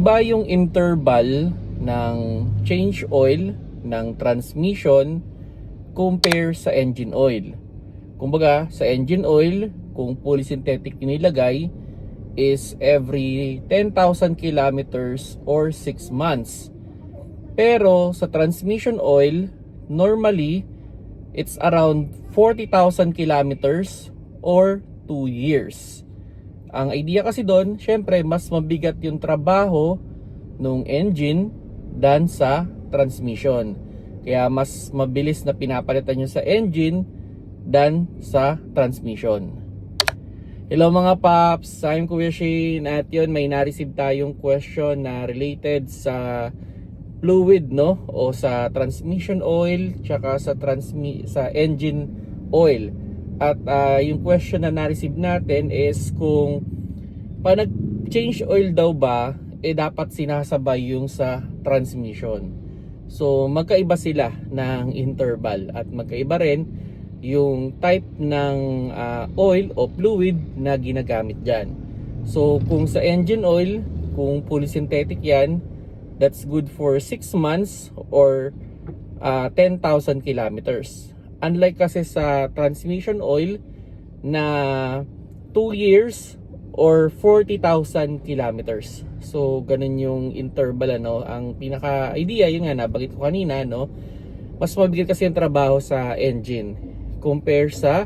Ba yung interval ng change oil ng transmission compare sa engine oil? Kumbaga, sa engine oil, kung polysynthetic nilagay, is every 10,000 kilometers or 6 months. Pero sa transmission oil, normally, it's around 40,000 kilometers or 2 years. Ang idea kasi doon, syempre, mas mabigat yung trabaho ng engine than sa transmission. Kaya mas mabilis na pinapalitan nyo sa engine than sa transmission. Hello mga paps, I'm Kuya Shane at yun, may na-receive tayong question na related sa fluid, no? O sa transmission oil tsaka sa engine oil. At yung question na na-receive natin is kung pa nag-change oil daw ba, dapat sinasabay yung sa transmission. So magkaiba sila ng interval at magkaiba rin yung type ng oil o fluid na ginagamit dyan. So kung sa engine oil, kung polysynthetic yan, that's good for 6 months or 10,000 kilometers. Unlike kasi sa transmission oil na 2 years or 40,000 kilometers. So ganun yung interval, ano. Ang pinaka-idea, yun nga nabanggit ko kanina, no. Mas mabigat kasi yung trabaho sa engine compare sa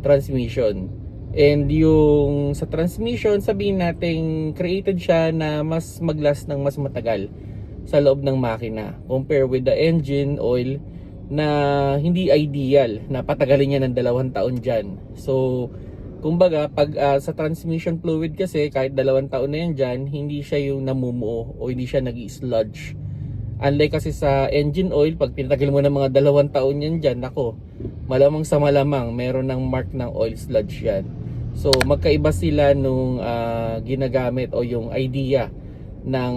transmission. And yung sa transmission, sabihin natin created siya na mas maglast ng mas matagal sa loob ng makina compare with the engine oil na hindi ideal na patagalin niya ng 2 taon dyan. So kumbaga pag sa transmission fluid kasi kahit 2 taon na yan dyan, hindi siya yung namumuo o hindi siya nag-sludge. Unlike kasi sa engine oil, pag pinatagal mo ng mga 2 taon yan dyan, nako, malamang sa malamang meron ng mark ng oil sludge yan. So magkaiba sila nung ginagamit o yung idea ng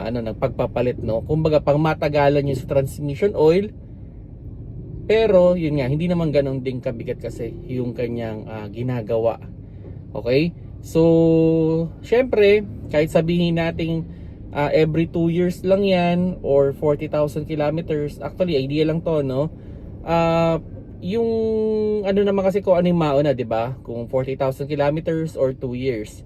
ng pagpapalit, no. Kumbaga pang matagalan yung sa transmission oil, pero yun nga, hindi naman ganun din kabigat kasi yung kanyang ginagawa. Okay? So syempre, kahit sabihin nating every 2 years lang yan or 40,000 kilometers, actually idea lang to, no. Yung ano naman kasi kung ano yung mauna, 'di ba? Kung 40,000 kilometers or 2 years.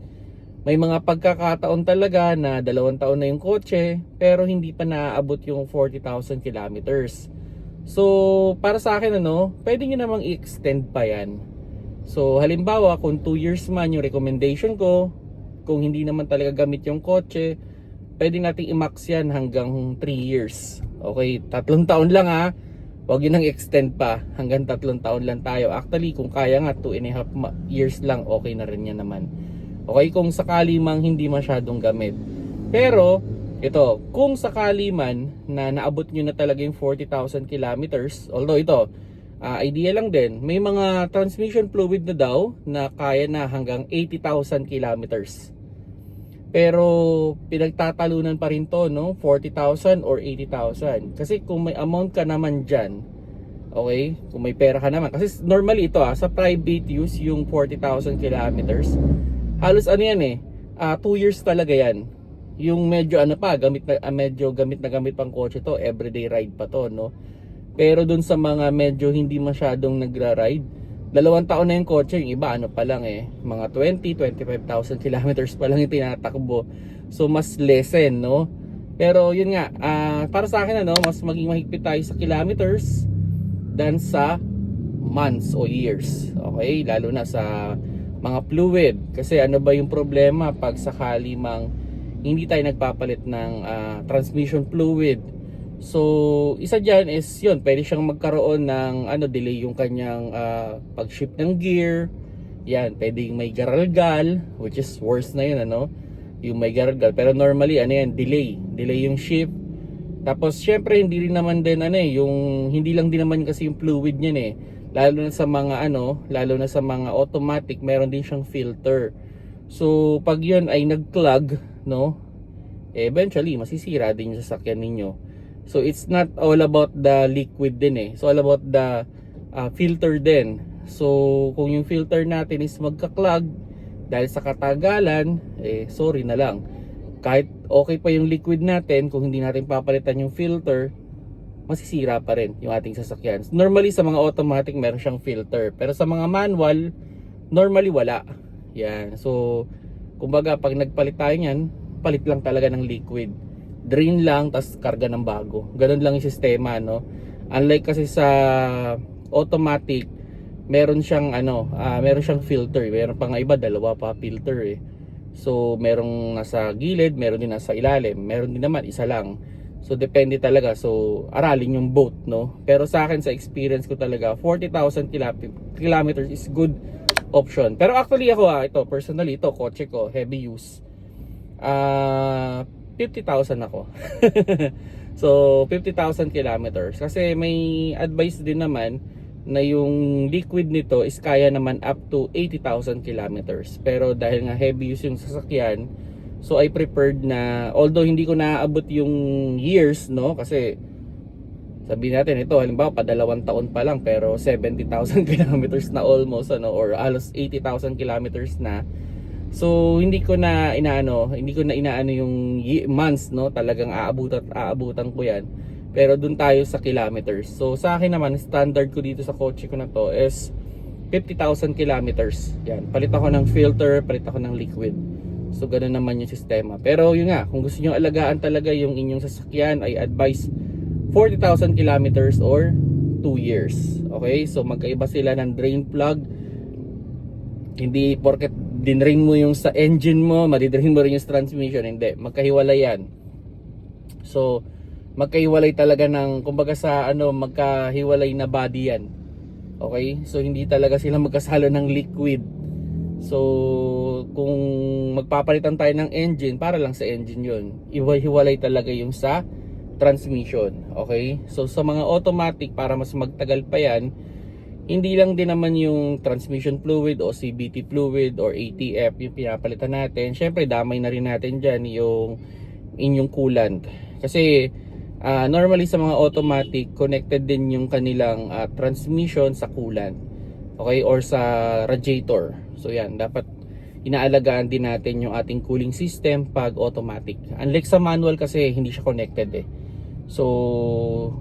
May mga pagkakataon talaga na 2 taon na yung kotse pero hindi pa naaabot yung 40,000 kilometers. So, para sa akin, ano, pwede nyo namang i-extend pa yan. So, halimbawa, kung 2 years man yung recommendation ko, kung hindi naman talaga gamit yung kotse, pwede nating i-max yan hanggang 3 years. Okay, 3 taon lang ha. Huwag yun nang extend pa. Hanggang 3 taon lang tayo. Actually, kung kaya nga, 2.5 years lang, okay na rin yan naman. Okay, kung sakali mang hindi masyadong gamit. Pero, ito, kung sakali man na naabot nyo na talaga yung 40,000 kilometers, although ito, idea lang din, may mga transmission fluid na daw na kaya na hanggang 80,000 kilometers. Pero pinagtatalunan pa rin to, no? 40,000 or 80,000. Kasi kung may amount ka naman dyan, okay, kung may pera ka naman, kasi normally ito sa private use yung 40,000 kilometers, halos ano yan 2 years talaga yan. Yung medyo medyo gamit na gamit pang kotse to, everyday ride pa to, no. Pero dun sa mga medyo hindi masyadong nagra-ride, 2 taon na yung kotse, yung iba ano pa lang mga 25,000 kilometers pa lang yung tinatakbo. So mas lessen, no. Pero yun nga, para sa akin, ano, mas maging mahigpit tayo sa kilometers than sa months o years. Okay, lalo na sa mga fluid. Kasi ano ba yung problema pag sakali mang hindi tayo nagpapalit ng transmission fluid? So isa dyan is yun, pwede siyang magkaroon ng delay yung kanyang pag-shift ng gear. Yan, pwedeng may garalgal, which is worse na yun, ano, yung may garalgal. Pero normally yan, delay yung shift. Tapos syempre hindi rin naman din yung hindi lang din naman kasi yung fluid niyan lalo na sa mga lalo na sa mga automatic, meron din siyang filter. So pag yun ay nag-clog, no, eventually masisira din yung sasakyan ninyo. So it's not all about the liquid din so all about the filter din. So kung yung filter natin is magka-clog dahil sa katagalan, sorry na lang. Kahit okay pa yung liquid natin, kung hindi natin papalitan yung filter, masisira pa rin yung ating sasakyan. Normally sa mga automatic meron siyang filter, pero sa mga manual normally wala. Yan. So kumbaga pag nagpalit tayo niyan, palit lang talaga ng liquid. Drain lang tas karga ng bago. Ganun lang yung sistema, no. Unlike kasi sa automatic, meron siyang meron siyang filter. Meron pa nga iba dalawa pa filter eh. So merong nasa gilid, meron din nasa ilalim, meron din naman isa lang. So depende talaga. So aralin yung boat, no. Pero sa akin, sa experience ko talaga, 40,000 kilometers is good option. Pero actually ako ito personally, ito kotse ko heavy use. 50,000 ako. So 50,000 kilometers. Kasi may advice din naman na yung liquid nito is kaya naman up to 80,000 kilometers. Pero dahil nga heavy use yung sasakyan, so I preferred na, although hindi ko naaabot yung years, no, kasi sabihin natin ito, halimbawa pa 2 taon pa lang pero 70,000 kilometers na almost, or alos 80,000 kilometers na. So hindi ko na inaano yung months, no, talagang aabutan ko yan. Pero dun tayo sa kilometers. So sa akin naman, standard ko dito sa kotse ko na to is 50,000 kilometers. Yan, palit ako ng filter, palit ako ng liquid. So ganoon naman yung sistema. Pero yun nga, kung gusto niyo alagaan talaga yung inyong sasakyan, I advise 40,000 kilometers or 2 years. Okay? So magkaiba sila ng drain plug. Hindi porket dinrain mo yung sa engine mo, madidrain mo rin yung transmission. Hindi, magkahiwalay yan. So magkahiwalay talaga ng, kumbaga sa magkahiwalay na body yan. Okay? So hindi talaga sila magkasalo ng liquid. So kung magpapalitan tayo ng engine, para lang sa engine yun. Hiwalay talaga yung sa transmission. Okay? So sa mga automatic, para mas magtagal pa yan, hindi lang din naman yung transmission fluid o CVT fluid or ATF yung pinapalitan natin. Syempre damay na rin natin dyan yung inyong coolant. Kasi normally sa mga automatic, connected din yung kanilang transmission sa coolant. Okay? Or sa radiator. So yan, dapat inaalagaan din natin yung ating cooling system pag automatic. Unlike sa manual kasi hindi siya connected eh. So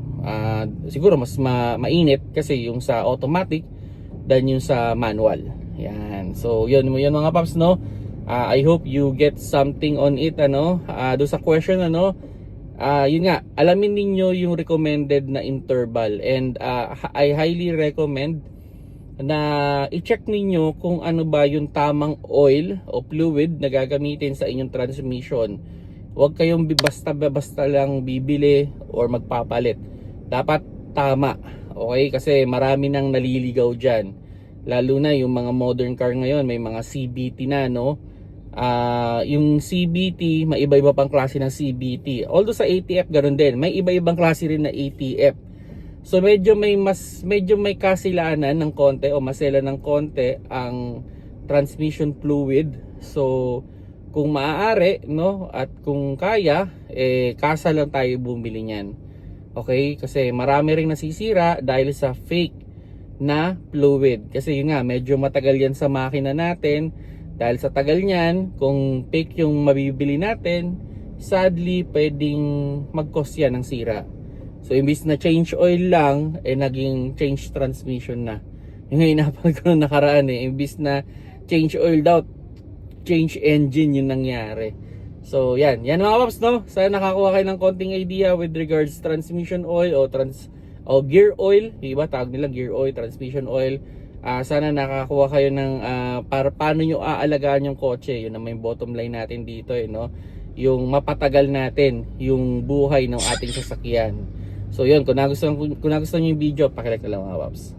siguro mas mainit kasi yung sa automatic than yung sa manual. Yan. So yun mga paps, no. I hope you get something on it, do sa question, yun nga, alamin ninyo yung recommended na interval, and I highly recommend na i-check ninyo kung ano ba yung tamang oil o fluid na gagamitin sa inyong transmission. Huwag kayong basta lang bibili or magpapalit. Dapat tama. Okay? Kasi marami nang naliligaw dyan. Lalo na yung mga modern car ngayon, may mga CVT na, no? Yung CVT, may iba-iba pang klase ng CVT. Although sa ATF ganoon din, may iba-ibang klase rin na ATF. So medyo may kasilanan ng konti o masela ng konti ang transmission fluid. So kung maaari, no, at kung kaya, kasa lang tayo bumili niyan. Okay? Kasi marami ring nasisira dahil sa fake na fluid. Kasi yun nga, medyo matagal yan sa makina natin. Dahil sa tagal niyan, kung fake yung mabibili natin, sadly pwedeng mag-cause yan ng sira. So imbis na change oil lang, naging change transmission na. Yung ngayon napanood ko nung nakaraan imbis na change oil daw, change engine yung nangyari. So yan mga paps, no. Sana nakakuha kayo ng konting idea with regards transmission oil o gear oil. Iba tawag nila gear oil, transmission oil. Sana nakakuha kayo ng para paano nyo aalagaan yung kotse. Yun naman yung bottom line natin dito, no. Yung mapatagal natin yung buhay ng ating sasakyan. So yun, kung nagustuhan nyo yung video, pakilike na lang mga paps.